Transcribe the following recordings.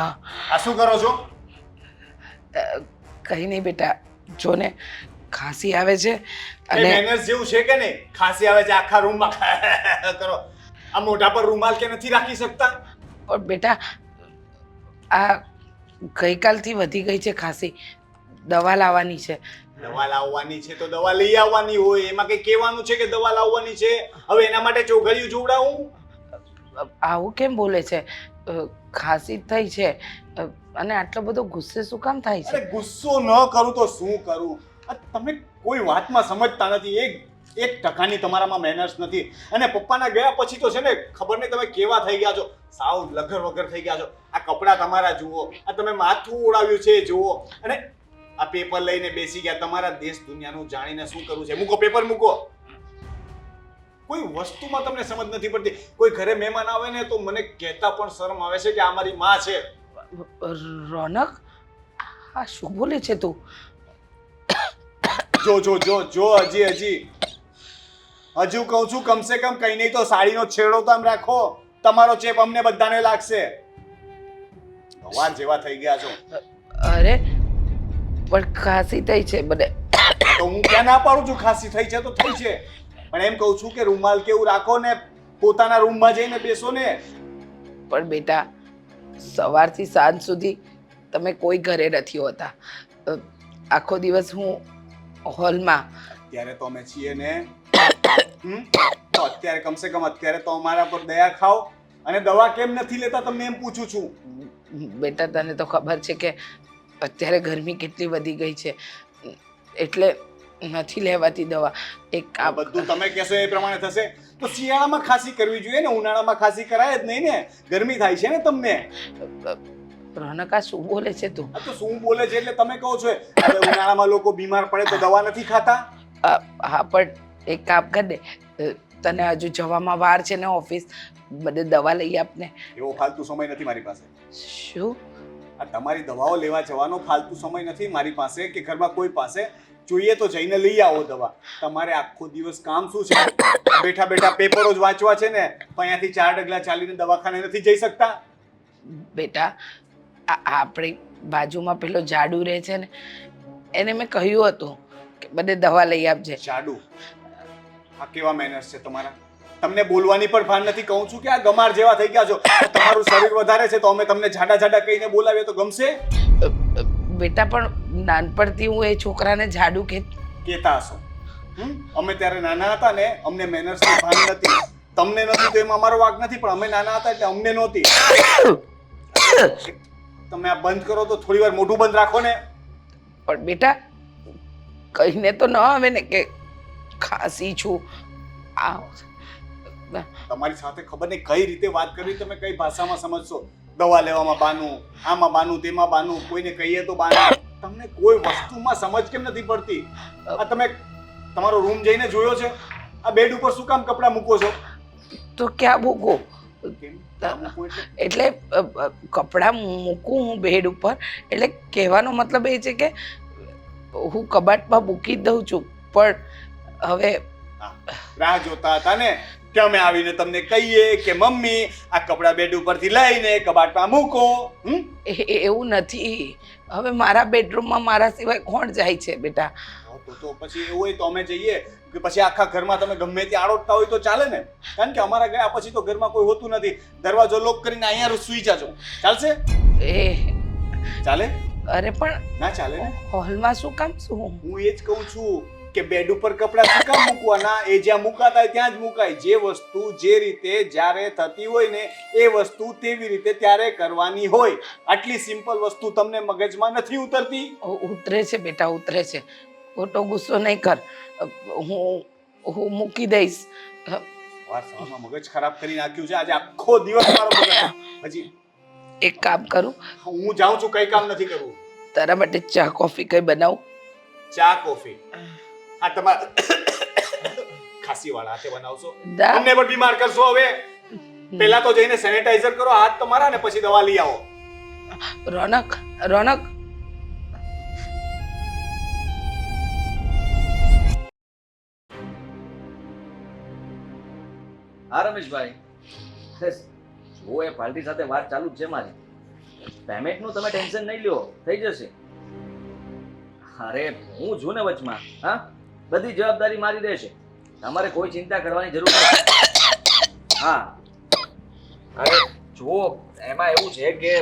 રૂમમાં. આ શું કરો છો? કંઈ નહીં બેટા, જો ને ખાંસી આવે છે એ અને મેનર્સ જેવું છે કે નહીં? ખાંસી આવે છે આખા રૂમમાં કરો. આ મોઢા પર રૂમાલ કે નથી રાખી શકતા? પણ બેટા આ ગઈકાલથી વધી ગઈ છે ખાંસી, દવા લાવવાની છે. દવા લાવવાની છે તો દવા લઈ આવવાની હોય, એમાં કઈ કહેવાનું છે કે દવા લાવવાની છે? હવે એના માટે ચોઘડિયું જોવડાવું? આવું કેમ બોલે છે? ખાંસી થઈ છે અને આટલો બધો ગુસ્સે શું કામ થાય છે? અરે ગુસ્સો ન કરું તો શું કરું? આ તમે કોઈ વાતમાં સમજતા નથી. એક ટકાની તમારામાં મેનર્સ નથી. અને પપ્પાના ગયા પછી તો છે ને ખબર નહીં તમે કેવા થઈ ગયા છો, સાવ લગર વગર થઈ ગયા છો. આ કપડાં તમારા જુઓ, આ તમે માથું ઓળાવ્યું છે જુઓ, અને આ પેપર લઈને બેસી ગયા. તમારા દેશ દુનિયાનું જાણીને શું કરવું છે? મૂકો પેપર, મૂકો. કોઈ વસ્તુમાં તમને સમજ નથી પડતી. કોઈ ઘરે મહેમાન આવે ને તો મને કહેતા પણ શરમ આવે છે કે આ મારી માં છે. રોનક, આ શું બોલે છે તું? જો જો જો જો હજી હજુ કહું છું, કમસે કમ કઈ નહીં તો સાડીનો છેડો તો આમ રાખો. તમારો ચેપ અમને બધાને લાગશે. ભગવાન જેવા થઈ ગયા છો. અરે પણ ખાંસી થઈ છે મને. તો હું ક્યાં ના પાડું છું? ખાંસી થઈ છે તો થઈ છે, પણ એમ કહું છું કે રૂમાલ કેવું રાખો ને પોતાના રૂમમાં જઈને બેસો ને. પણ બેટા, સવારથી સાંજ સુધી તમે કોઈ ઘરે નથી હોતા. આખો દિવસ હું હોલમાં. અત્યારે તો અમે છીએ ને. તો અત્યારે કમસે કમ અત્યારે તો અમારા પર દયા ખાઓ. અને દવા કેમ નથી લેતા તમને એમ પૂછું છું. બેટા તને તો ખબર છે કે અત્યારે ગરમી કેટલી વધી ગઈ છે, એટલે નથી લેવાતી દવા. એક આ બધું તમે કહેશો એ પ્રમાણે થશે. તો શિયાળામાં ખાંસી કરવી જોઈએ ને, ઉનાળામાં ખાંસી કરાય જ નહીં ને. ગરમી થાય છે ને તમને. રોનક, આ શું બોલે છે તું? આ તો શું બોલે છે એટલે તમે કહો છો. હવે ઉનાળામાં લોકો બીમાર પડે તો દવા નથી ખાતા? હા, પણ એક કામ કર ને, તને હજુ જવામાં વાર છે ને ઓફિસ, બધે દવા લઈ આપને. એવો ફાલતુ સમય નથી મારી પાસે. શું? આ તમારી દવાઓ લેવા જવાનો ફાલતુ સમય નથી મારી પાસે કે ઘરમાં કોઈ પાસે. જોઈએ તો જઈને લઈ આવો દવા. તમારે આખો દિવસ કામ શું છે? બેઠા બેઠા પેપરો જ વાંચવા છે ને, તો અહીંયાથી 4 ડગલા ચાલીને દવાખાને નથી જઈ શકતા? બેટા, આપણી બાજુમાં પેલો જાડુ રહે છે ને, એને મેં કહ્યું હતું કે બધે દવા લઈ આપજે. જાડુ? આ કેવા મેનર્સ છે તમારા? તમને બોલવાની પણ ભાન નથી. કહું છું કે આ ગમાર જેવા થઈ ગયા છો. તમારું શરીર વધારે છે તો અમે તમને જાડા જાડા કહીને બોલાવીએ તો ગમશે? બેટા, પણ નાનપણથી હું એ છોકરાને જાડુ કહેતા હશો. અમે ત્યારે નાના હતા ને, અમને મેનર્સની ભાન નથી. તમને નથી તો એમાં અમારો વાંક નથી, પણ અમે નાના હતા એટલે અમને નહોતી. તમે આ બંધ કરો તો થોડી વાર મોઢું બંધ રાખો ને. પણ બેટા, કહીને તો ન આવે ને કે ખાંસી છું. તમારી સાથે ખબર નહીં કઈ રીતે વાત કરવી, તમે કઈ ભાષામાં સમજશો. દવા લેવામાં બાનું, આમાં બાનું, તેમાં બાનું, કોઈને કહીએ તો બાનું. તમને કોઈ વસ્તુમાં સમજ કેમ નથી પડતી? આ તમે તમારો રૂમ જઈને જોયો છે? આ બેડ ઉપર શું કામ કપડાં મૂકો છો? તો ક્યાં મૂકો? કેમ મૂકો એટલે કપડાં મૂકું હું બેડ ઉપર, એટલે કહેવાનો મતલબ એ છે કે હું કબાટમાં મૂકી દઉં છું. પણ હવે રાહ જોતા હતા ને કે અમે આવીને તમને કહીએ કે મમ્મી આ કપડાં બેડ ઉપરથી લઈને કબાટમાં મૂકો. એવું નથી. હવે મારા બેડરૂમમાં મારા સિવાય કોણ જાય છે બેટા? તો પછી એવું હોય તો અમે જઈએ કે પછી આખા ઘરમાં તમે ગમે ત્યાં આડોટતા હોય તો ચાલે ને? કારણ કે અમારા ગયા પછી તો ઘરમાં કોઈ હોતું નથી. દરવાજો લોક કરીને અહીંયા સુઈ જાજો. ચાલશે? ચાલે? અરે પણ ના ચાલે ને. હોલમાં શું કામ? શું હું એ જ કહું છું કે બેડ ઉપર કપડાં શું કામ મૂકવાના? એ જ્યાં મુકાતા હોય ત્યાં જ મુકાય. જે વસ્તુ જે રીતે જ્યારે થતી હોય ને એ વસ્તુ તેવી રીતે ત્યારે કરવાની હોય. આટલી સિમ્પલ વસ્તુ તમને મગજમાં નથી ઉતરતી? ઉતરે છે બેટા, ઉતરે છે. ખોટો ગુસ્સો નહીં કર. હું મૂકી દઈશ. સવારમાં મગજ ખરાબ કરી નાખ્યું છે આજે આખો દિવસ મારો મગજ. હજી એક કામ કરું, હું જાઉં છું. કઈ કામ નથી કરવું. તારા માટે ચા કોફી કઈ બનાવું? ચા કોફી? આ તમારા ખાંસી વાળા હાથે બનાવશો? દા. અમને પણ બીમાર કરશો. હવે પહેલા તો જઈને સેનેટાઈઝર કરો હાથ તમારા, ને પછી દવા લઈ આવો. રોનક, રોનક, હા રમેશભાઈ, જો એ પાર્ટી સાથે વાત ચાલુ જ છે મારી. પેમેન્ટનું તમે ટેન્શન નહીં લ્યો, થઈ જશે. અરે હું છું ને વચમાં, હા, બધી જવાબદારી મારી રહેશે, તમારે કોઈ ચિંતા કરવાની જરૂર નથી. હા, અરે જુઓ, એમાં એવું છે કે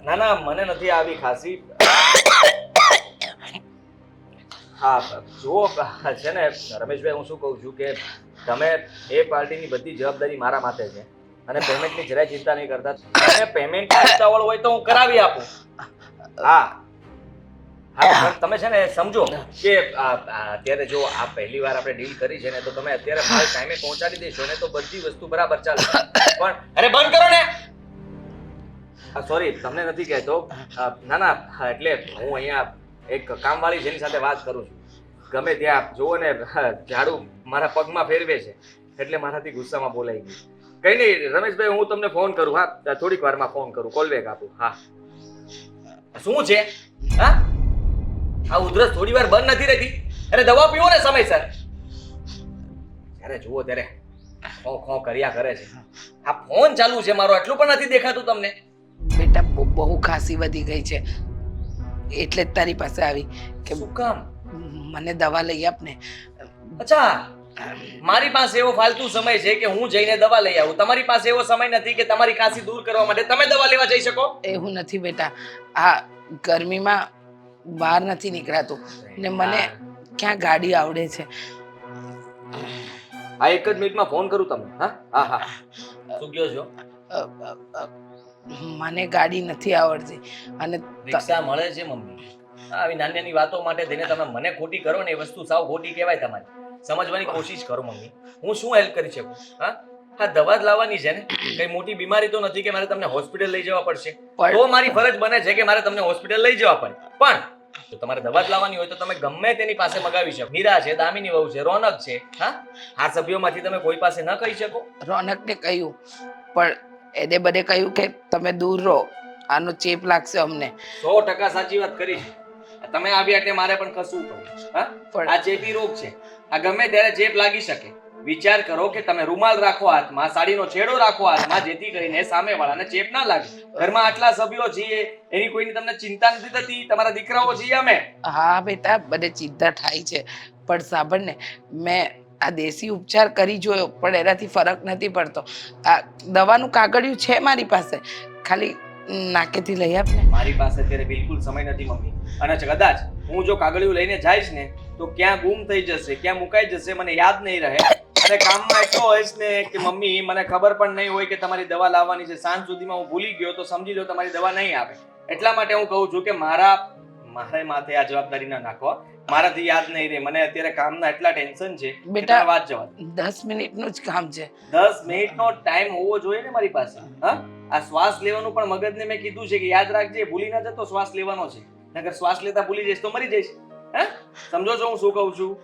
ના ના, મને નથી આવી ખાંસી. હા જુઓ, છે ને રમેશભાઈ, હું શું કહું છું કે તમે એ પાર્ટીની બધી જવાબદારી મારા માથે છે અને પેમેન્ટની જરાય ચિંતા નહીં કરતા. તમે પેમેન્ટ ઉતાવળ હોય તો હું કરાવી આપું. હા હા, પણ તમે છે ને સમજો કે અત્યારે જો આ પહેલી વાર આપણે ડીલ કરી છે ને, તો તમે અત્યારે માલ ટાઈમે પહોંચાડી દેશો ને તો બધી વસ્તુ બરાબર ચાલે. પણ અરે બંધ કરો ને. સોરી, તમને નથી કહેતો. ના ના, એટલે હું અહીંયા એક કામવાળી જેની સાથે વાત કરું છું. ગમે ત્યાં જુઓ ને ઝાડુ મારા પગમાં ફેરવે છે, એટલે મારાથી ગુસ્સામાં બોલાઈ ગયું. કઈ નહીં રમેશભાઈ, હું તમને ફોન કરું. હા, થોડીક વારમાં ફોન કરું, કોલ બેક આપું. હા, શું છે? હા, આ ઉધરસ થોડી વાર બંધ નથી રહેતી. અરે દવા પીવો ને સમયસર. જ્યારે જુઓ ત્યારે ખો ખો કર્યા કરે છે. આ ફોન ચાલુ છે મારો, એટલું પણ નથી દેખાતું તમને? બેટા બહુ ખાંસી વધી ગઈ છે, એટલે જ તારી પાસે આવી કે શું કામ? મને દવા લઈ આપ ને. અચ્છા, મારી પાસે એવો ફાલતુ સમય છે કે હું જઈને દવા લઈ આવું. તમારી પાસે એવો સમય નથી કે તમારી ખાંસી દૂર કરવા માટે તમે દવા લેવા જઈ શકો? એવું નથી બેટા, આ ગરમીમાં બહાર નથી નીકળાતું ને મને ક્યાં ગાડી આવડે છે. આ એક જ મિનિટમાં ફોન કરું તમને. હા હા હા, શું કહો છો? મને ગાડી નથી આવડતી અને રિક્ષા મળે છે મમ્મી. આવી નાની નાની વાતો માટે થઈને તમે મને ખોટી કરો ને, એ વસ્તુ સાવ ખોટી કહેવાય. તમારે સમજવાની કોશિશ કરો મમ્મી. હું શું હેલ્પ કરી શકું? હા હા, દવા જ લાવવાની છે ને, કઈ મોટી બીમારી તો નથી કે મારે તમને હોસ્પિટલ લઈ જવા પડશે. તો મારી ફરજ બને છે કે મારે તમને હોસ્પિટલ લઈ જવા પડે. પણ જો તમારે દવા જ લાવવાની હોય તો તમે ગમે તેની પાસે મગાવી શકો. મીરા છે, દામિની વહુ છે, રોનક છે. હા, આ સભ્યોમાંથી તમે કોઈ પાસે ન કહી શકો? રોનકને કહ્યું, પણ એને બધે કહ્યું કે તમે દૂર રહો, આનો ચેપ લાગશે અમને. 100% સાચી વાત કરી છે. તમે આવ્યા એટલે મારે પણ ખસવું પડે. હા, પણ આ ચેપી રોગ છે, આ ગમે ત્યારે ચેપ લાગી શકે. વિચાર કરો કે તમે રૂમાલ રાખો હાથમાં, સાડીનો છેડો રાખો હાથમાં, જેથી કરીને સામેવાળાને ચેપ ના લાગે. ઘરમાં આટલા સભ્યો છીએ, એની કોઈની તમને ચિંતા નથી થતી? તમારા દીકરાઓ છીએ અમે. હા બેટા, બધે ચિંતા થાય છે, પણ સાંભળ ને, મેં આ દેશી ઉપચાર કરી જોયો પણ એનાથી ફરક નથી પડતો. આ દવાનું કાગળિયું છે મારી પાસે, ખાલી નાકેથી લઈ આપ ને. મારી પાસે અત્યારે બિલકુલ સમય નથી મમ્મી, અને કદાચ હું જો કાગળિયું લઈને જઈશ ને તો ક્યાં ગુમ થઈ જશે, ક્યાં મુકાઈ જશે, મને યાદ નહીં રહે. અને કામમાં એટલો હોઈશ ને કે મમ્મી મને ખબર પણ નહીં હોય કે તમારી દવા લાવવાની છે. સાંજ સુધીમાં હું ભૂલી ગયો તો સમજી લો તમારી દવા નહીં આવે. એટલા માટે હું કહું છું કે મારે માથે આ જવાબદારી ના નાખો. મારાથી યાદ નહીં રહે. મને અત્યારે કામના એટલા ટેન્શન છે બેટા, વાત જવા. 10 મિનિટનું જ કામ છે. 10 મિનિટનો ટાઈમ હોવો જોઈએ ને મારી પાસે. હા, આ શ્વાસ લેવાનું પણ મગજને મેં કીધું છે કે યાદ રાખજે, ભૂલી ના જતો શ્વાસ લેવાનો છે. નકર શ્વાસ લેતા ભૂલી જઈશ તો મરી જઈશ. હે, સમજો છો હું શું કહું છું?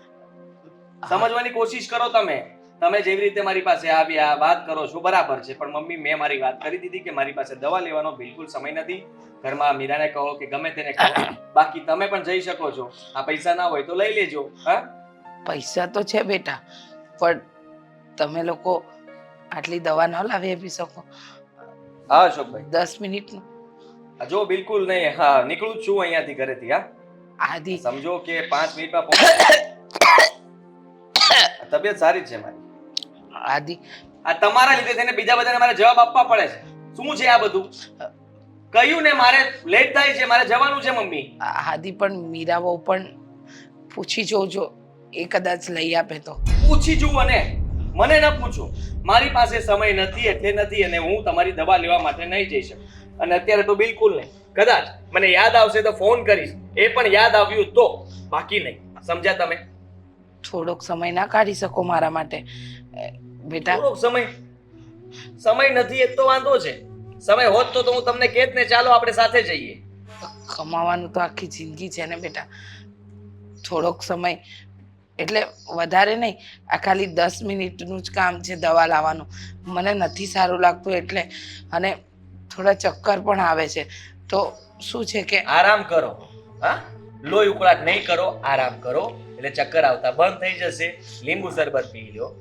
સમજવાની કોશિશ કરો તમે. તમે જેવી રીતે મારી પાસે આવ્યા, વાત કરો છો બરાબર છે, પણ મમ્મી મેં મારી વાત કરી દીધી કે મારી પાસે દવા લેવાનો બિલકુલ સમય નથી. ઘરમાં મીરાને કહો કે ગમે તેને કહો, બાકી તમે પણ જઈ શકો છો. આ પૈસા ના હોય તો લઈ લેજો. હા, પૈસા તો છે બેટા, પણ તમે લોકો આટલી દવા ન લાવી આપી શકો? હા અશોકભાઈ, 10 મિનિટનું. જો બિલકુલ નહીં. હા, નીકળું જ છું અહીંયાથી, ઘરેથી. હા, આદિ સમજો કે 5 મિનિટમાં પહોંચ. તબિયત સારી જ છે મારી. આદિ, આ તમારા લીધે થઈને બીજા બધાને મારે જવાબ આપવા પડે છે. શું છે આ બધું? કહ્યું ને મારે લેટ થાય છે, મારે જવાનું છે મમ્મી. આદિ પણ મીરા બહુ પણ પૂછી જોજો, એ કદાચ લઈ આપે તો. પૂછી જુઓ ને, મને ન પૂછો. મારી પાસે સમય નથી એટલે નથી, અને હું તમારી દવા લેવા માટે નહીં જઈ શકું. અને અત્યારે તો બિલકુલ નહીં. કદાચ મને યાદ આવશે તો ફોન કરીશ, એ પણ યાદ આવ્યું તો, બાકી નહીં. સમજ્યા તમે? થોડોક સમય ના કાઢી શકો મારા માટે બેટા? થોડોક સમય નથી એ તો વાંધો છે. સમય હોત તો હું તમને કહેત ને ચાલો આપણે સાથે જઈએ. કમાવાનું તો આખી જિંદગી છે ને બેટા. થોડોક સમય એટલે વધારે નહીં, આ ખાલી 10 મિનિટનું જ કામ છે દવા લાવવાનું. મને નથી સારું લાગતું એટલે, અને થોડા ચક્કર પણ આવે છે. તો શું છે કે આરામ કરો. હા, લોહી ઉકળાટ નહીં કરો, આરામ કરો એટલે ચક્કર આવતા બંધ થઈ જશે. લીંબુ શરબત પી લો.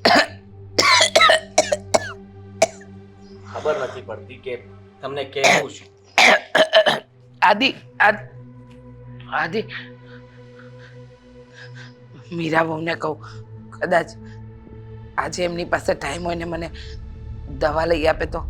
ખબર નથી પડતી કે તમને કેવું છું. આદિ આદિ મીરા બહુને કહું કદાચ આજે એમની પાસે ટાઈમ હોય ને મને દવા લઈ આપે તો